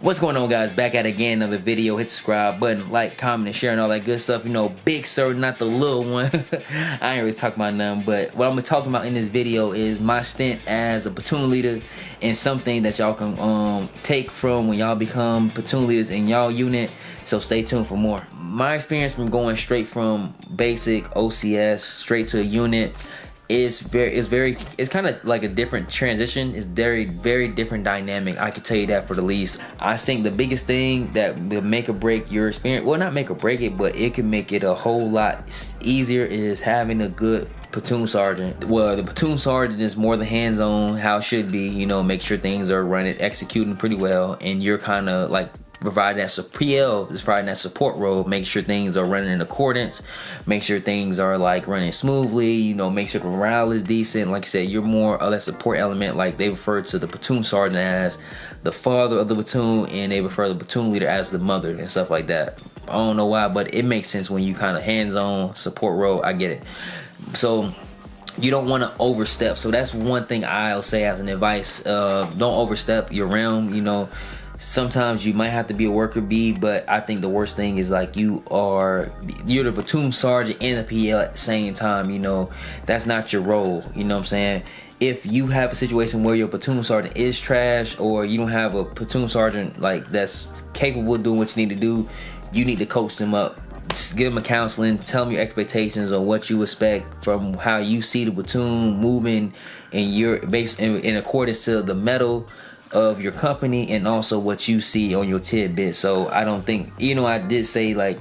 What's going on, guys? Back at again, another video. Hit the subscribe button, like, comment, and share, and all that good stuff. You know, big sir, not the little one. I ain't really talking about nothing, but what I'm gonna talk about in this video is my stint as a platoon leader and something that y'all can take from when y'all become platoon leaders in y'all unit. So stay tuned for more. My experience from going straight from basic OCS straight to a unit it's kind of like a different transition. It's very different dynamic, I can tell you that for the least. I think the biggest thing that will make or break your experience, well, not make or break it, but it can make it a whole lot easier, is having a good platoon sergeant. Well, the platoon sergeant is more the hands-on, how it should be, you know, make sure things are running, executing pretty well, and you're kind of like providing that PL is providing that support role, make sure things are running in accordance, make sure things are like running smoothly, you know, make sure the morale is decent. Like I said, you're more of that support element. Like they refer to the platoon sergeant as the father of the platoon, and they refer to the platoon leader as the mother and stuff like that. I don't know why, but it makes sense when you kind of hands-on support role. I get it. So you don't want to overstep. So that's one thing I'll say as an advice. Don't overstep your realm. You know, sometimes you might have to be a worker bee, but I think the worst thing is like you're the platoon sergeant and the PL at the same time. You know, that's not your role. You know what I'm saying? If you have a situation where your platoon sergeant is trash, or you don't have a platoon sergeant like that's capable of doing what you need to do, you need to coach them up. Just give them a counseling, tell them your expectations on what you expect from how you see the platoon moving, and you're based in accordance to the medal of your company and also what you see on your tidbit. So I don't think, you know, I did say like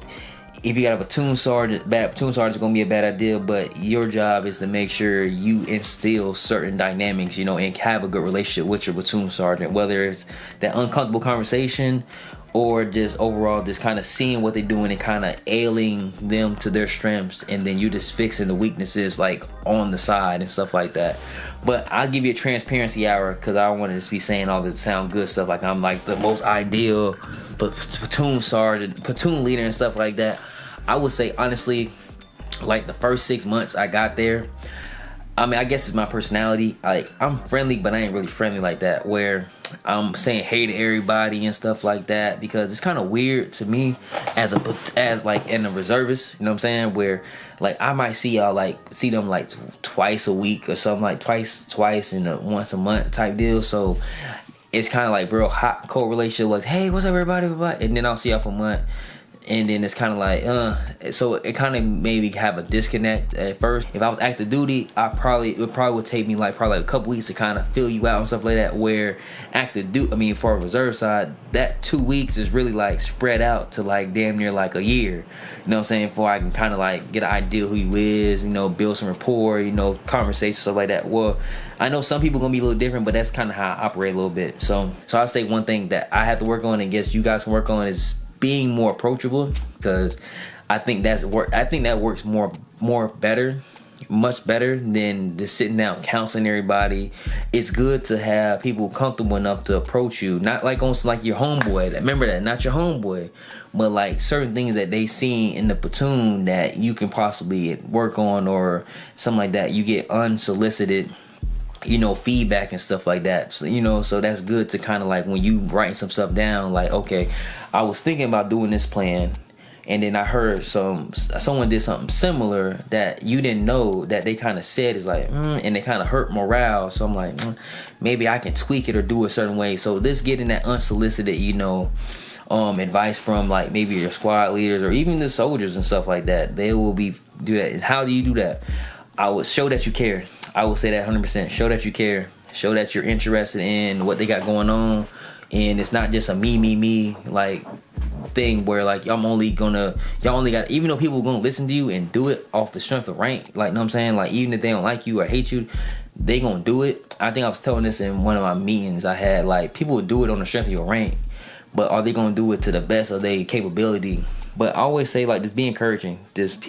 if you got a platoon sergeant, bad platoon sergeant is gonna be a bad idea, but your job is to make sure you instill certain dynamics, you know, and have a good relationship with your platoon sergeant, whether it's that uncomfortable conversation or just overall just kind of seeing what they're doing and kind of ailing them to their strengths, and then you just fixing the weaknesses like on the side and stuff like that. But I'll give you a transparency hour because I don't want to just be saying all this sound good stuff like I'm like the most ideal platoon sergeant, platoon leader and stuff like that. I would say honestly, like the first 6 months I got there, I mean, I guess it's my personality. Like, I'm friendly, but I ain't really friendly like that, where I'm saying hey to everybody and stuff like that, because it's kind of weird to me as like in a reservist, you know what I'm saying, where like I might see y'all like see them like twice a week or something, like twice in a once a month type deal. So it's kind of like real hot cold relationship, like hey, what's up everybody, and then I'll see y'all for a month. And then it's kind of like, so it kind of maybe have a disconnect at first. If I was active duty, it probably would take me like probably a couple weeks to kind of fill you out and stuff like that. Where active duty, I mean, for a reserve side, that 2 weeks is really like spread out to like damn near like a year. You know what I'm saying? Before I can kind of like get an idea who you is, you know, build some rapport, you know, conversation, stuff like that. Well, I know some people gonna be a little different, but that's kind of how I operate a little bit. So I'll say one thing that I have to work on, and guess you guys can work on, is being more approachable, because I think that works much better than just sitting down counseling everybody. It's good to have people comfortable enough to approach you, not like on like your homeboy. Remember that, not your homeboy, but like certain things that they see in the platoon that you can possibly work on or something like that. You get unsolicited, you know, feedback and stuff like that. So, you know, so that's good to kind of like when you writing some stuff down, like, okay, I was thinking about doing this plan, and then I heard someone did something similar that you didn't know that they kind of said is like, and they kind of hurt morale. So I'm like, maybe I can tweak it or do it a certain way. So this getting that unsolicited, you know, advice from like maybe your squad leaders or even the soldiers and stuff like that, they will do that. And how do you do that? I would show that you care. I will say that 100%. Show that you care. Show that you're interested in what they got going on, and it's not just a me like thing where like y'all only got, even though people are gonna listen to you and do it off the strength of rank, like, know what I'm saying, like even if they don't like you or hate you, they gonna do it. I think I was telling this in one of my meetings I had, like people would do it on the strength of your rank, but are they gonna do it to the best of their capability? But I always say, like, just be encouraging. Just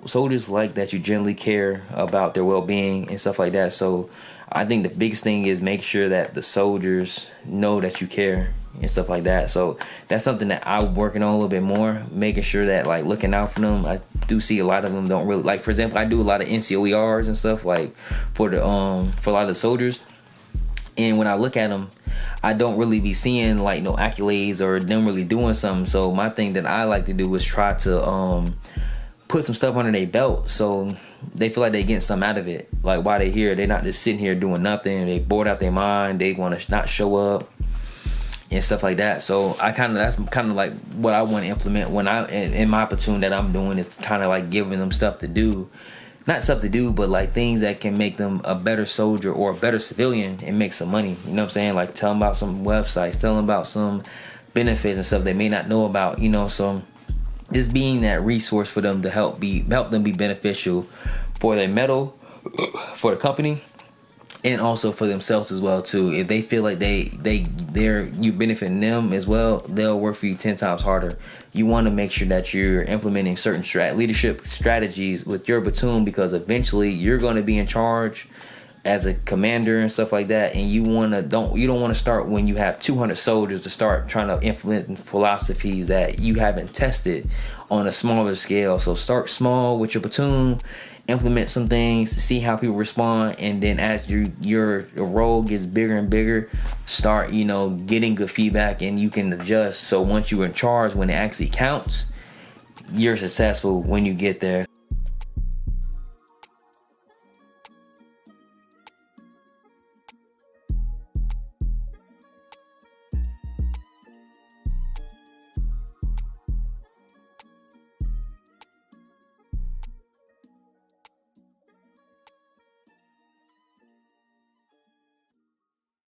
soldiers like that you generally care about their well-being and stuff like that. So I think the biggest thing is make sure that the soldiers know that you care and stuff like that. So that's something that I'm working on a little bit more, making sure that, like, looking out for them. I do see a lot of them don't really, like, for example, I do a lot of NCOERs and stuff, like, for a lot of the soldiers. And when I look at them, I don't really be seeing like no accolades or them really doing something. So my thing that I like to do is try to put some stuff under their belt so they feel like they getting something out of it. Like while they here, they're not just sitting here doing nothing. They bored out their mind. They want to not show up and stuff like that. So that's kind of like what I want to implement when I in my platoon that I'm doing, is kind of like giving them stuff to do. Not stuff to do, but like things that can make them a better soldier or a better civilian and make some money. You know what I'm saying? Like tell them about some websites, tell them about some benefits and stuff they may not know about, you know. So just being that resource for them to help them be beneficial for their medal, for the company, and also for themselves as well too. If they feel like you benefiting them as well, they'll work for you 10 times harder. You want to make sure that you're implementing certain leadership strategies with your platoon, because eventually you're going to be in charge as a commander and stuff like that. And you don't want to start when you have 200 soldiers to start trying to implement philosophies that you haven't tested on a smaller scale. So start small with your platoon, implement some things to see how people respond, and then as your role gets bigger and bigger, start getting good feedback, and you can adjust. So once you're in charge, when it actually counts, you're successful when you get there.